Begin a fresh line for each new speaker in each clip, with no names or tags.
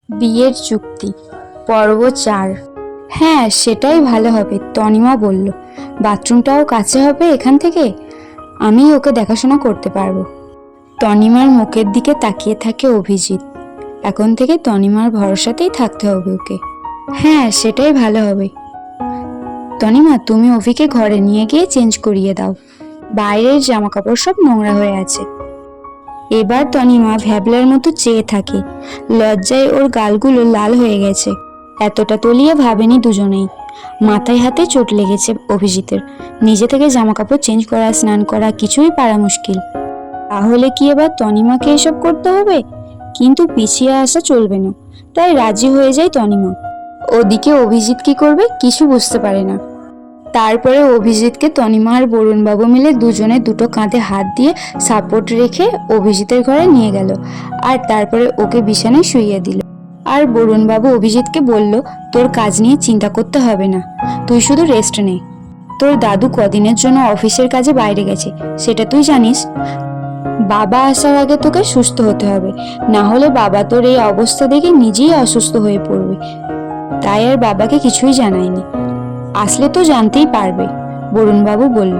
বিয়ের চুক্তি পর্ব 4। হ্যাঁ, সেটাই ভালো হবে, তনিমা বলল। বাথরুমটাও কাছে হবে এখান থেকে, আমি ওকে দেখাশোনা করতে পারবো। তনিমার মুখের দিকে তাকিয়ে থাকে অভিজিৎ। এখন থেকে তনিমার ভরসাতেই থাকতে হবে ওকে। হ্যাঁ, সেটাই ভালো হবে। তনিমা, তুমি অভিকে ঘরে নিয়ে গিয়ে চেঞ্জ করিয়ে দাও, বাইরের জামা কাপড় সব নোংরা হয়ে আছে। এবার তনিমা ভ্যাবলার মতো চেয়ে থাকে, লজ্জায় ওর গালগুলো লাল হয়ে গেছে। এতটা তলিয়ে ভাবেনি দুজনেই। মাথায় হাতে চোট লেগেছে অভিজিতের। নিজে থেকে জামা কাপড় চেঞ্জ করা, স্নান করা কিছুই পারা মুশকিল। তাহলে কি এবার তনিমাকে এসব করতে হবে? কিন্তু পিছিয়ে আসা চলবে না, তাই রাজি হয়ে যায় তনিমা। ওদিকে অভিজিৎ কি করবে কিছু বুঝতে পারে না। তারপরে অভিজিৎকে তনিমা আর বরুণবাবু মিলে দুজনে দুটো কাঁধে হাত দিয়ে সাপোর্ট রেখে অভিজিতের ঘরে নিয়ে গেল, আর তারপরে ওকে বিছানায় শুইয়ে দিল। আর বরুণবাবু অভিজিৎকে বলল, তোর কাজ নিয়ে চিন্তা করতে হবে না, তুই শুধু রেস্ট নে। তোর দাদু কদিনের জন্য অফিসের কাজে বাইরে গেছে, সেটা তুই জানিস। বাবা আসার আগে তোকে সুস্থ হতে হবে, না হলে বাবা তোর এই অবস্থা দেখে নিজেই অসুস্থ হয়ে পড়বে। তাই আর বাবাকে কিছুই জানায়নি, আসলে তো জানতেই পারবে, বরুণবাবু বলল।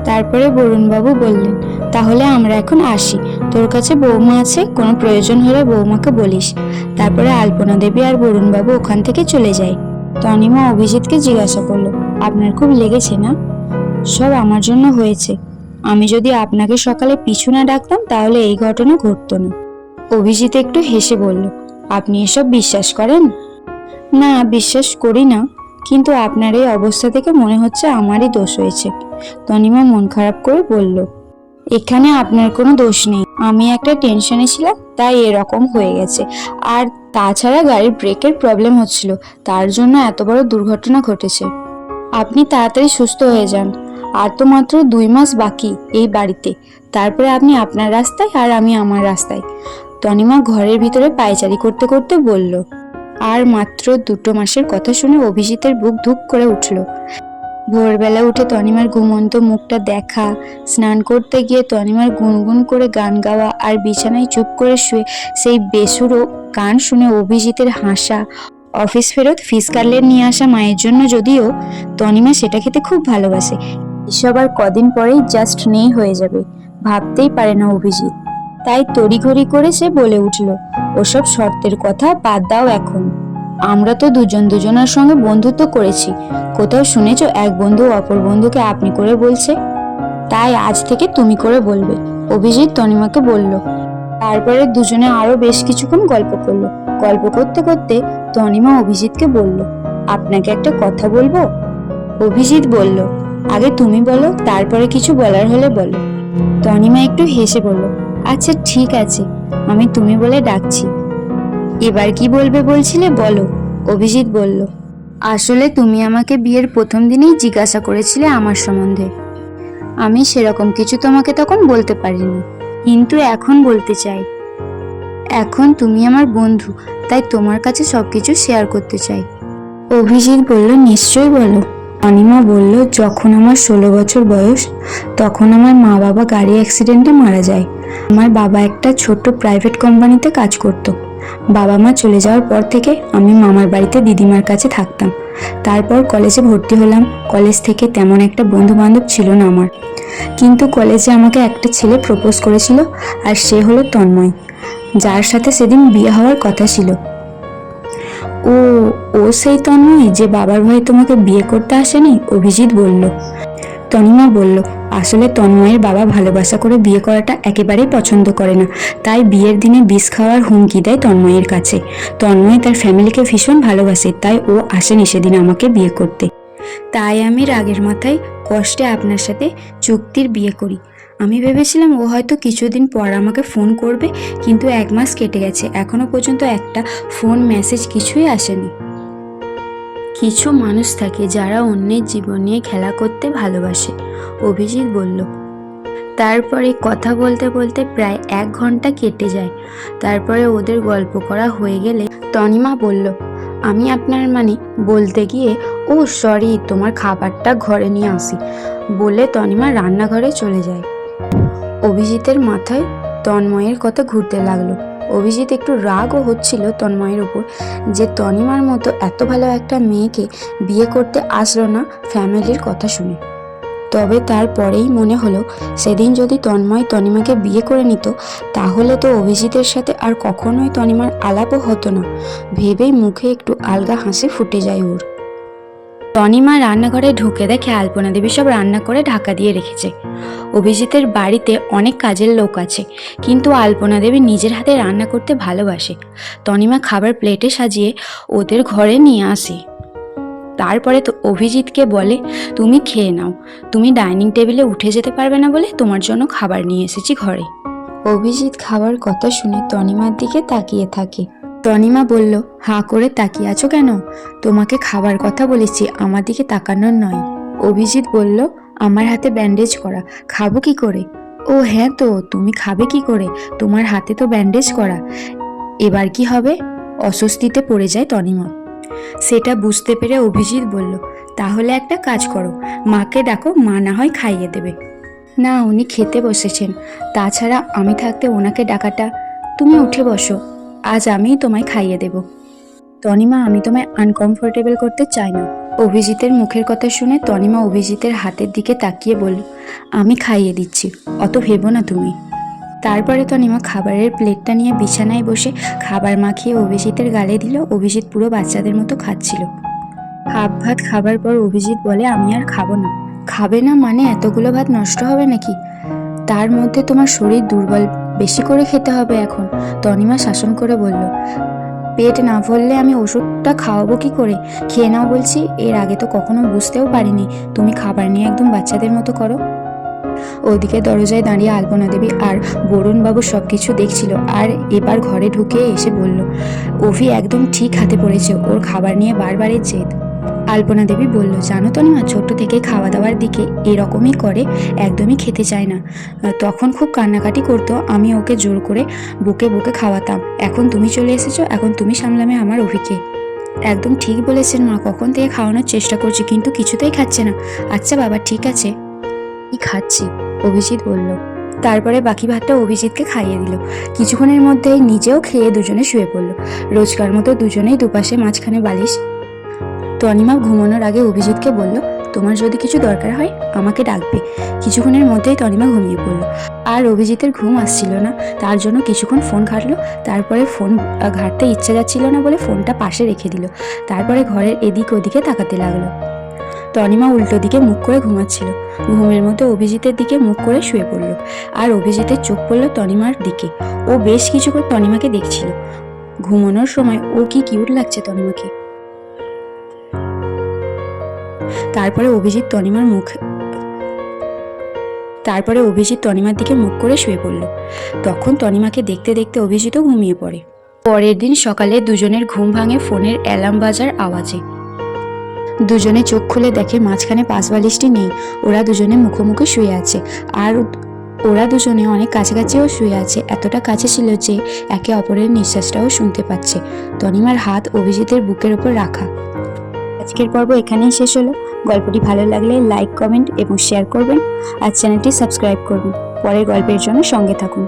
তারপরে বরুণবাবু বললেন, তাহলে আমরা এখন আসি, তোর কাছে বৌমা আছে, কোনো প্রয়োজন হলে বৌমাকে বলিস। তারপরে আলপনা দেবী আর বরুণবাবু ওখান থেকে চলে যায়। তনিমা অভিজিৎকে জিজ্ঞাসা করলো, আপনার খুব লেগেছে না? সব আমার জন্য হয়েছে, আমি যদি আপনাকে সকালে পিছু না ডাকতাম তাহলে এই ঘটনা ঘটতো না। অভিজিৎ একটু হেসে বলল, আপনি এসব বিশ্বাস করেন? না, বিশ্বাস করি না, কিন্তু আপনার এই অবস্থা থেকে মনে হচ্ছে আমারই দোষ হয়েছে। তনিমা মন খারাপ করে বলল, এখানে আপনার কোনো দোষ নেই, আমি একটা টেনশনে ছিলাম তাই এরকম হয়ে গেছে। আর তাছাড়া গাড়ির ব্রেকের প্রবলেম হচ্ছিল, তার জন্য এত বড় দুর্ঘটনা ঘটেছে। আপনি তাড়াতাড়ি সুস্থ হয়ে যান, আর তো মাত্র 2 মাস বাকি এই বাড়িতে, তারপরে আপনি আপনার রাস্তায় আর আমি আমার রাস্তায়। তনিমা ঘরের ভিতরে পায়চারি করতে করতে বলল। আর মাত্র 2 মাসের কথা শুনে অভিজিতের বুক ধুক করে উঠল। ভোরবেলা উঠে তনিমার ঘুমন্ত মুখটা দেখা, স্নান করতে গিয়ে তনিমার গুনগুন করে গান গাওয়া, আর বিছানায় চুপ করে শুয়ে সেই বেসুরো গান শুনে অভিজিতের হাসা, অফিস ফেরত ফিশ কাটলেট নিয়ে আসা মায়ের জন্য, যদিও তনিমা সেটা খেতে খুব ভালোবাসে। এসব আর কদিন পরেই জাস্ট নেই হয়ে যাবে, ভাবতেই পারে না অভিজিৎ। তাই তড়িঘড়ি করে সে বলে উঠল, ওসব শর্তের কথা বাদ দাও এখন। আমরা তো দুজন দুজনের সঙ্গে বন্ধুত্ব করেছি, কোথাও শুনেছো এক বন্ধু অপর বন্ধুকে আপনি করে বলছে? তাই আজ থেকে তুমি করে বলবে, অভিজিৎ তনিমাকে বলল। তারপরে দুজনে আরো বেশ কিছুক্ষণ গল্প করলো। গল্প করতে করতে তনিমা অভিজিৎকে বলল, আপনাকে একটা কথা বলবো? অভিজিৎ বলল, আগে তুমি বলো, তারপরে কিছু বলার হলে বলো। তনিমা একটু হেসে বলল, আচ্ছা ঠিক আছে, আমি তুমি বলে ডাকছি। এবার কি বলবে বলছিলে বলো, অভিজিৎ বলল। আসলে তুমি আমাকে বিয়ের প্রথম দিনেই জিজ্ঞাসা করেছিলে আমার সম্বন্ধে, আমি সেরকম কিছু তোমাকে তখন বলতে পারিনি, কিন্তু এখন বলতে চাই। এখন তুমি আমার বন্ধু, তাই তোমার কাছে সবকিছু শেয়ার করতে চাই। অভিজিৎ বলল, নিশ্চয়ই বলো। অনিমা বলল, যখন আমার 16 বছর বয়স, তখন আমার মা বাবা গাড়ি অ্যাক্সিডেন্টে মারা যায়। আমার বাবা একটা ছোট্ট প্রাইভেট কোম্পানিতে কাজ করত। বাবা মা চলে যাওয়ার পর থেকে আমি মামার বাড়িতে দিদিমার কাছে থাকতাম। তারপর কলেজে ভর্তি হলাম। কলেজ থেকে তেমন একটা বন্ধু বান্ধব ছিল না আমার, কিন্তু কলেজে আমাকে একটা ছেলে প্রপোজ করেছিল, আর সে হলো তন্ময়, যার সাথে সেদিন বিয়ে হওয়ার কথা ছিল। ও ও সেই তন্ময় যে বাবার ভয়ে তোমাকে বিয়ে করতে আসেনি, অভিজিৎ বলল। তনিমা বলল, আসলে তন্ময়ের বাবা ভালোবাসা করে বিয়ে করাটা একেবারেই পছন্দ করে না, তাই বিয়ের দিনে বিষ খাওয়ার হুমকি দেয় তন্ময়ের কাছে। তন্ময় তার ফ্যামিলিকে ভীষণ ভালোবাসে, তাই ও আসেনি সেদিন আমাকে বিয়ে করতে। তাই আমি রাগের মাথায় কষ্টে আপনার সাথে চুক্তির বিয়ে করি। আমি ভেবেছিলাম ও হয়তো কিছুদিন পর আমাকে ফোন করবে, কিন্তু 1 মাস কেটে গেছে, এখনো পর্যন্ত একটা ফোন মেসেজ কিছুই আসেনি। কিছু মানুষ থাকে যারা অন্যের জীবন নিয়ে খেলা করতে ভালোবাসে, অভিজিৎ বলল। তারপরে কথা বলতে বলতে প্রায় 1 ঘন্টা কেটে যায়। তারপরে ওদের গল্প করা হয়ে গেলে তনিমা বলল, আমি আপনার বলতে গিয়ে, ও সরি, তোমার খাবারটা ঘরে নিয়ে আসি, বলে তনিমা রান্নাঘরে চলে যায়। অভিজিতের মাথায় তন্ময়ের কথা ঘুরতে লাগলো। অভিজিৎ একটু রাগও হচ্ছিল তন্ময়ের উপর যে তনিমার মতো এত ভালো একটা মেয়েকে বিয়ে করতে আসলো না ফ্যামিলির কথা শুনে। তবে তারপরেই মনে হলো সেদিন যদি তন্ময় তনিমাকে বিয়ে করে নিত তাহলে তো অভিজিতের সাথে আর কখনোই তনিমার আলাপও হতো না। ভেবেই মুখে একটু আলগা হাসি ফুটে যায় ওর। তনিমা রান্নাঘরে ঢুকে দেখে আলপনা দেবী সব রান্না করে ঢাকা দিয়ে রেখেছে। অভিজিতের বাড়িতে অনেক কাজের লোক আছে, কিন্তু আলপনা দেবী নিজের হাতে রান্না করতে ভালোবাসে। তনিমা খাবার প্লেটে সাজিয়ে ওদের ঘরে নিয়ে আসে। তারপরে তো অভিজিৎকে বলে, তুমি খেয়ে নাও, তুমি ডাইনিং টেবিলে উঠে যেতে পারবে না বলে তোমার জন্য খাবার নিয়ে এসেছি ঘরে। অভিজিৎ খাবার কথা শুনে তনিমার দিকে তাকিয়ে থাকে। তনিমা বলল, হাঁ করে তাকিয়ে আছো কেন? তোমাকে খাবার কথা বলেছি, আমার দিকে তাকানোর নয়। অভিজিৎ বলল, আমার হাতে ব্যান্ডেজ করা, খাবো কি করে? ও হ্যাঁ, তো তুমি খাবে কি করে? তোমার হাতে তো ব্যান্ডেজ করা। এবার কি হবে? অস্বস্তিতে পড়ে যায় তনিমা। সেটা বুঝতে পেরে অভিজিৎ বলল, তাহলে একটা কাজ করো, মাকে ডাকো, মা না হয় খাইয়ে দেবে। না, উনি খেতে বসেছেন, তাছাড়া আমি থাকতে ওনাকে ডাকাটা। তুমি উঠে বসো, আজ আমিই তোমায় খাইয়ে দেব। তনিমা, আমি তোমায় আনকমফোর্টেবল করতে চাই না। অভিজিতের মুখের কথা শুনে তনিমা অভিজিতের হাতের দিকে তাকিয়ে বলল, আমি খাইয়ে দিচ্ছি, অত ভেবো না তুমি। তারপরে তনিমা খাবারের প্লেটটা নিয়ে বিছানায় বসে খাবার মাখিয়ে অভিজিতের গালে দিল। অভিজিৎ পুরো বাচ্চাদের মতো খাচ্ছিল। হাফ ভাত খাবার পর অভিজিৎ বলে, আমি আর খাবো না। খাবে না মানে এতগুলো ভাত নষ্ট হবে নাকি? তার মধ্যে তোমার শরীর দুর্বল, বেশি করে খেতে হবে এখন। তনিমা শাসন করে বলল, পেট না ভরলে আমি ওষুধটা খাওয়াবো কি করে? খেয়ে নাও বলছি, এর আগে তো কখনো বুঝতেও পারিনি তুমি খাবার নিয়ে একদম বাচ্চাদের মতো করো। ওদিকে দরজায় দাঁড়িয়ে আলপনা দেবী আর বরুণবাবু সবকিছু দেখছিল, আর এবার ঘরে ঢুকে এসে বলল, অভি একদম ঠিক হাতে পড়েছে, ওর খাবার নিয়ে বারবারের জেদ। আলপনা দেবী বলল, জানো তনিমা, ছোট্ট থেকে খাওয়া দাওয়ার দিকে এরকমই করে, একদমই খেতে চায় না। তখন খুব কান্নাকাটি করতো, আমি ওকে জোর করে বুকে বুকে খাওয়াতাম। এখন তুমি চলে এসেছো, এখন তুমি সামলাবে আমার অভিকে। একদম ঠিক বলেছেন মা, কখন থেকে খাওয়ানোর চেষ্টা করছি কিন্তু কিছুতেই খাচ্ছে না। আচ্ছা বাবা, ঠিক আছে, খাচ্ছি, অভিজিৎ বলল। তারপরে বাকি ভাতটা অভিজিৎকে খাইয়ে দিল। কিছুক্ষণের মধ্যেই নিজেও খেয়ে দুজনে শুয়ে পড়ল। রোজকার মতো দুজনেই দুপাশে মাঝখানে বালিশ। তনিমা ঘুমানোর আগে অভিজিৎকে বলল, তোমার যদি কিছু দরকার হয় আমাকে ডাকবে। কিছুক্ষণের মধ্যেই তনিমা ঘুমিয়ে পড়ল। আর অভিজিতের ঘুম আসছিল না, তার জন্য কিছুক্ষণ ফোন ঘাঁটলো। তারপরে ফোন ঘাঁটতে ইচ্ছা যাচ্ছিল না বলে ফোনটা পাশে রেখে দিল। তারপরে ঘরের এদিক ওদিকে তাকাতে লাগলো। তনিমা উল্টো দিকে মুখ করে ঘুমাচ্ছিল। ঘুমের মধ্যে অভিজিতের দিকে মুখ করে শুয়ে পড়ল, আর অভিজিতের চোখ পড়ল তনিমার দিকে। ও বেশ কিছুক্ষণ তনিমাকে দেখছিল। ঘুমানোর সময় ও কি কিউট লাগছে তনিমাকে। তারপরে অভিজিৎ তনিমার দিকে মুখ করে শুয়ে পড়ল। তখন তনিমাকে দেখতে দেখতে অভিজিৎও ঘুমিয়ে পড়ে। পরের দিন সকালে দুজনের ঘুম ভাঙে ফোনের অ্যালার্ম বাজার আওয়াজে। দুজনে চোখ খুলে দেখে মাঝখানে পাশবালিশটি নেই। ওরা দুজনে মুখোমুখি শুয়ে আছে, আর ওরা দুজনে অনেক কাছাকাছিও শুয়ে আছে। এতটা কাছে ছিল যে একে অপরের নিঃশ্বাসটাও শুনতে পাচ্ছে। তনিমার হাত অভিজিতের বুকের ওপর রাখা। আজকের পর্ব এখানেই শেষ হলো। গল্পটি ভালো লাগলে লাইক, কমেন্ট এবং শেয়ার করবেন, আর চ্যানেলটি সাবস্ক্রাইব করবেন। পরের গল্পের জন্য সঙ্গে থাকুন।